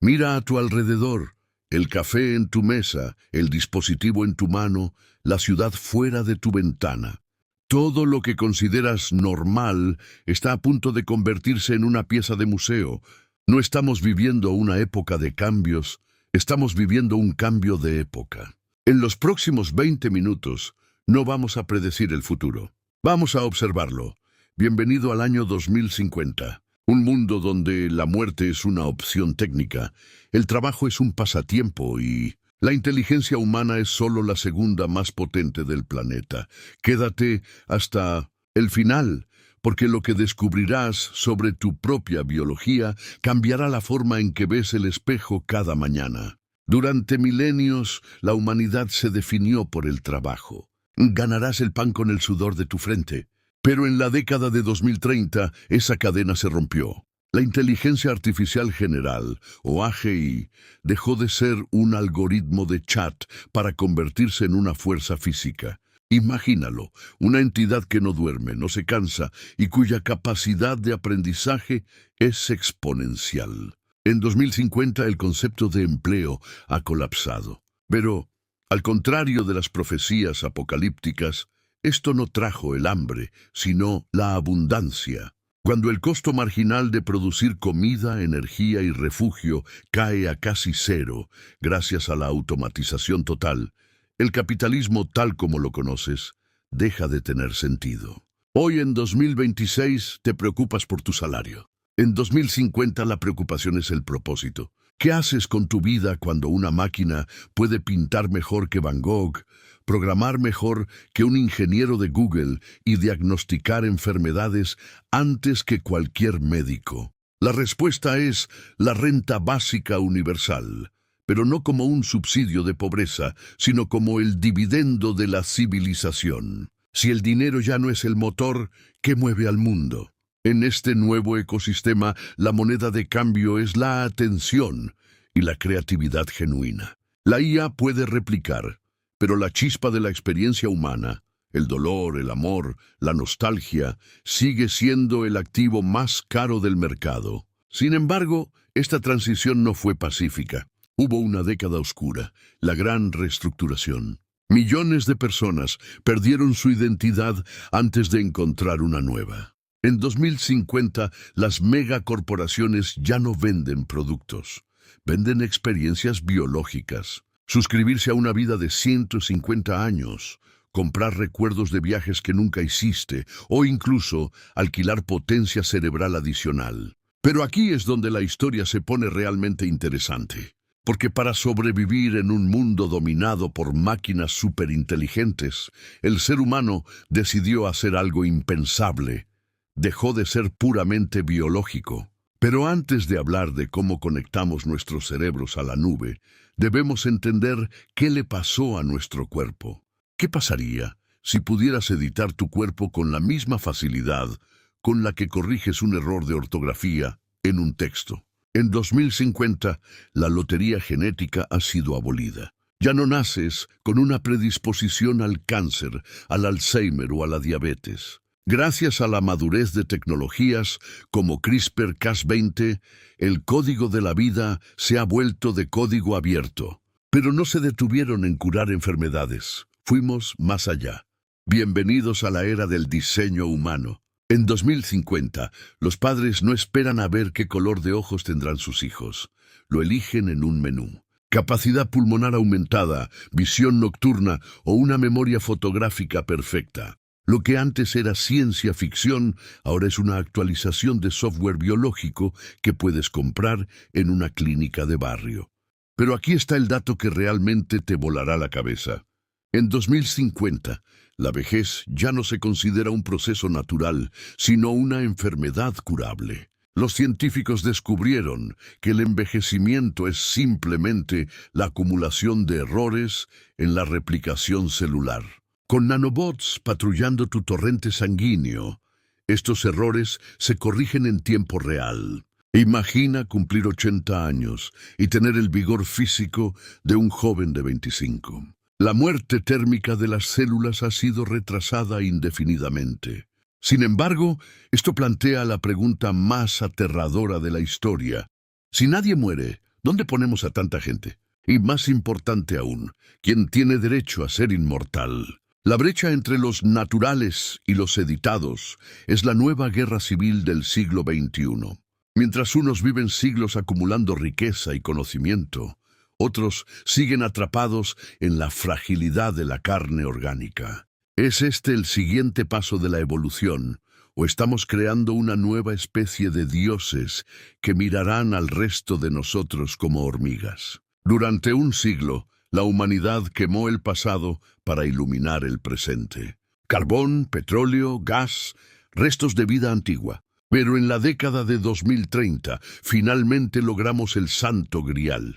Mira a tu alrededor, el café en tu mesa, el dispositivo en tu mano, la ciudad fuera de tu ventana. Todo lo que consideras normal está a punto de convertirse en una pieza de museo. No estamos viviendo una época de cambios, estamos viviendo un cambio de época. En los próximos 20 minutos no vamos a predecir el futuro. Vamos a observarlo. Bienvenido al año 2050. Un mundo donde la muerte es una opción técnica, el trabajo es un pasatiempo y la inteligencia humana es solo la segunda más potente del planeta. Quédate hasta el final, porque lo que descubrirás sobre tu propia biología cambiará la forma en que ves el espejo cada mañana. Durante milenios, la humanidad se definió por el trabajo. Ganarás el pan con el sudor de tu frente. Pero en la década de 2030, esa cadena se rompió. La inteligencia artificial general, o AGI, dejó de ser un algoritmo de chat para convertirse en una fuerza física. Imagínalo, una entidad que no duerme, no se cansa y cuya capacidad de aprendizaje es exponencial. En 2050 el concepto de empleo ha colapsado. Pero, al contrario de las profecías apocalípticas, esto no trajo el hambre, sino la abundancia. Cuando el costo marginal de producir comida, energía y refugio cae a casi cero, gracias a la automatización total, el capitalismo tal como lo conoces deja de tener sentido. Hoy en 2026 te preocupas por tu salario. En 2050 la preocupación es el propósito. ¿Qué haces con tu vida cuando una máquina puede pintar mejor que Van Gogh, programar mejor que un ingeniero de Google y diagnosticar enfermedades antes que cualquier médico? La respuesta es la renta básica universal, pero no como un subsidio de pobreza, sino como el dividendo de la civilización. Si el dinero ya no es el motor que mueve al mundo. En este nuevo ecosistema, la moneda de cambio es la atención y la creatividad genuina. La IA puede replicar, pero la chispa de la experiencia humana, el dolor, el amor, la nostalgia, sigue siendo el activo más caro del mercado. Sin embargo, esta transición no fue pacífica. Hubo una década oscura, la gran reestructuración. Millones de personas perdieron su identidad antes de encontrar una nueva. En 2050, las megacorporaciones ya no venden productos, venden experiencias biológicas. Suscribirse a una vida de 150 años, comprar recuerdos de viajes que nunca hiciste o incluso alquilar potencia cerebral adicional. Pero aquí es donde la historia se pone realmente interesante. Porque para sobrevivir en un mundo dominado por máquinas superinteligentes, el ser humano decidió hacer algo impensable. Dejó de ser puramente biológico. Pero antes de hablar de cómo conectamos nuestros cerebros a la nube, debemos entender qué le pasó a nuestro cuerpo. ¿Qué pasaría si pudieras editar tu cuerpo con la misma facilidad con la que corriges un error de ortografía en un texto? En 2050, la lotería genética ha sido abolida. Ya no naces con una predisposición al cáncer, al Alzheimer o a la diabetes. Gracias a la madurez de tecnologías como CRISPR-Cas20, el código de la vida se ha vuelto de código abierto. Pero no se detuvieron en curar enfermedades. Fuimos más allá. Bienvenidos a la era del diseño humano. En 2050, los padres no esperan a ver qué color de ojos tendrán sus hijos. Lo eligen en un menú. Capacidad pulmonar aumentada, visión nocturna o una memoria fotográfica perfecta. Lo que antes era ciencia ficción, ahora es una actualización de software biológico que puedes comprar en una clínica de barrio. Pero aquí está el dato que realmente te volará la cabeza. En 2050, la vejez ya no se considera un proceso natural, sino una enfermedad curable. Los científicos descubrieron que el envejecimiento es simplemente la acumulación de errores en la replicación celular. Con nanobots patrullando tu torrente sanguíneo, estos errores se corrigen en tiempo real. Imagina cumplir 80 años y tener el vigor físico de un joven de 25. La muerte térmica de las células ha sido retrasada indefinidamente. Sin embargo, esto plantea la pregunta más aterradora de la historia. Si nadie muere, ¿Dónde ponemos a tanta gente? Y más importante aún, ¿quién tiene derecho a ser inmortal? La brecha entre los naturales y los editados es la nueva guerra civil del siglo XXI. Mientras unos viven siglos acumulando riqueza y conocimiento, otros siguen atrapados en la fragilidad de la carne orgánica. ¿Es este el siguiente paso de la evolución? ¿O estamos creando una nueva especie de dioses que mirarán al resto de nosotros como hormigas? Durante un siglo, la humanidad quemó el pasado para iluminar el presente. Carbón, petróleo, gas, restos de vida antigua. Pero en la década de 2030, finalmente logramos el santo grial,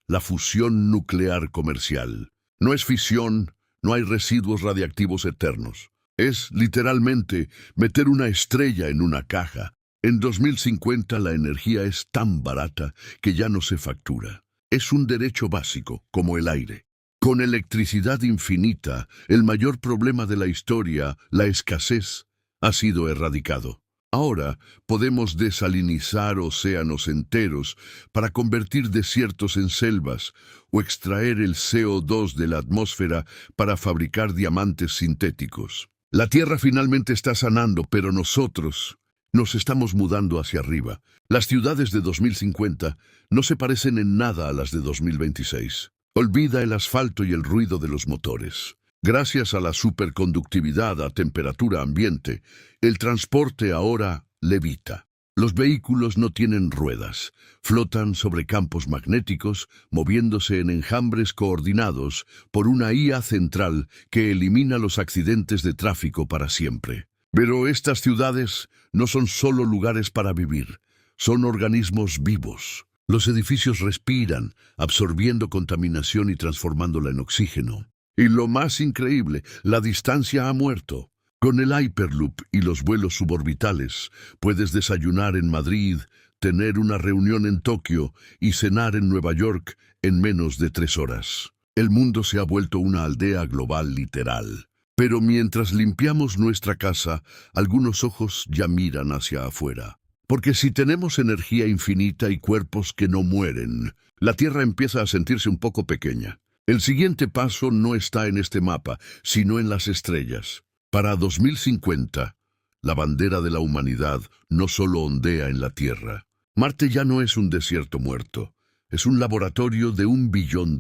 la fusión nuclear comercial. No es fisión, no hay residuos radiactivos eternos. Es, literalmente, meter una estrella en una caja. En 2050 la energía es tan barata que ya no se factura. Es un derecho básico, como el aire. Con electricidad infinita, el mayor problema de la historia, la escasez, ha sido erradicado. Ahora podemos desalinizar océanos enteros para convertir desiertos en selvas o extraer el CO2 de la atmósfera para fabricar diamantes sintéticos. La Tierra finalmente está sanando, pero nosotros nos estamos mudando hacia arriba. Las ciudades de 2050 no se parecen en nada a las de 2026. Olvida el asfalto y el ruido de los motores. Gracias a la superconductividad a temperatura ambiente, el transporte ahora levita. Los vehículos no tienen ruedas, flotan sobre campos magnéticos, moviéndose en enjambres coordinados por una IA central que elimina los accidentes de tráfico para siempre. Pero estas ciudades no son solo lugares para vivir, son organismos vivos. Los edificios respiran, absorbiendo contaminación y transformándola en oxígeno. Y lo más increíble, la distancia ha muerto. Con el Hyperloop y los vuelos suborbitales, puedes desayunar en Madrid, tener una reunión en Tokio y cenar en Nueva York en menos de 3 horas. El mundo se ha vuelto una aldea global literal. Pero mientras limpiamos nuestra casa, algunos ojos ya miran hacia afuera. Porque si tenemos energía infinita y cuerpos que no mueren, la Tierra empieza a sentirse un poco pequeña. El siguiente paso no está en este mapa, sino en las estrellas. Para 2050, la bandera de la humanidad no solo ondea en la Tierra. Marte ya no es un desierto muerto, es un laboratorio de $1 billón.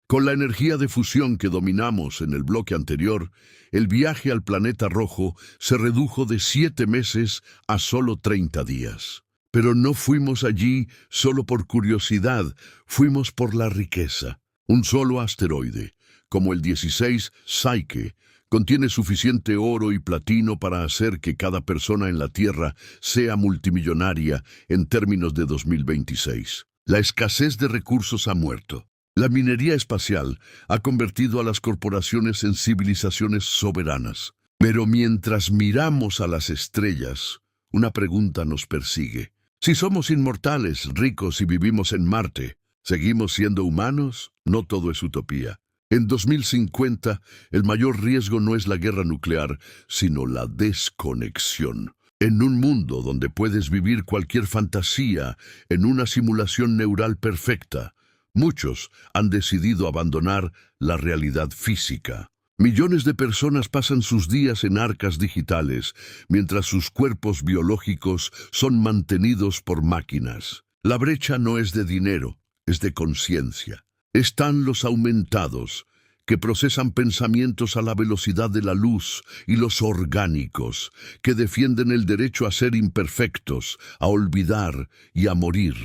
Con la energía de fusión que dominamos en el bloque anterior, el viaje al planeta rojo se redujo de 7 meses a solo 30 días. Pero no fuimos allí solo por curiosidad, fuimos por la riqueza. Un solo asteroide, como el 16 Psyche, contiene suficiente oro y platino para hacer que cada persona en la Tierra sea multimillonaria en términos de 2026. La escasez de recursos ha muerto. La minería espacial ha convertido a las corporaciones en civilizaciones soberanas. Pero mientras miramos a las estrellas, una pregunta nos persigue. Si somos inmortales, ricos y vivimos en Marte, ¿seguimos siendo humanos? No todo es utopía. En 2050, el mayor riesgo no es la guerra nuclear, sino la desconexión. En un mundo donde puedes vivir cualquier fantasía en una simulación neural perfecta, muchos han decidido abandonar la realidad física. Millones de personas pasan sus días en arcas digitales, mientras sus cuerpos biológicos son mantenidos por máquinas. La brecha no es de dinero, es de conciencia. Están los aumentados, que procesan pensamientos a la velocidad de la luz, y los orgánicos, que defienden el derecho a ser imperfectos, a olvidar y a morir.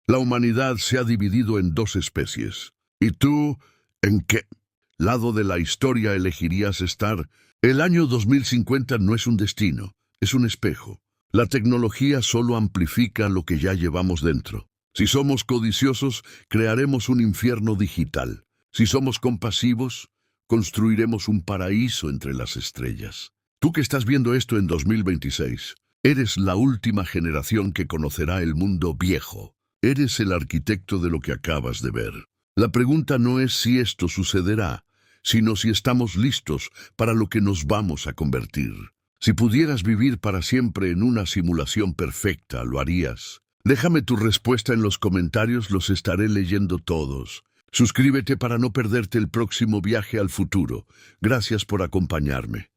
La humanidad se ha dividido en 2 especies. ¿Y tú, en qué lado de la historia elegirías estar? El año 2050 no es un destino, es un espejo. La tecnología solo amplifica lo que ya llevamos dentro. Si somos codiciosos, crearemos un infierno digital. Si somos compasivos, construiremos un paraíso entre las estrellas. Tú que estás viendo esto en 2026, eres la última generación que conocerá el mundo viejo. Eres el arquitecto de lo que acabas de ver. La pregunta no es si esto sucederá, sino si estamos listos para lo que nos vamos a convertir. Si pudieras vivir para siempre en una simulación perfecta, ¿lo harías? Déjame tu respuesta en los comentarios, los estaré leyendo todos. Suscríbete para no perderte el próximo viaje al futuro. Gracias por acompañarme.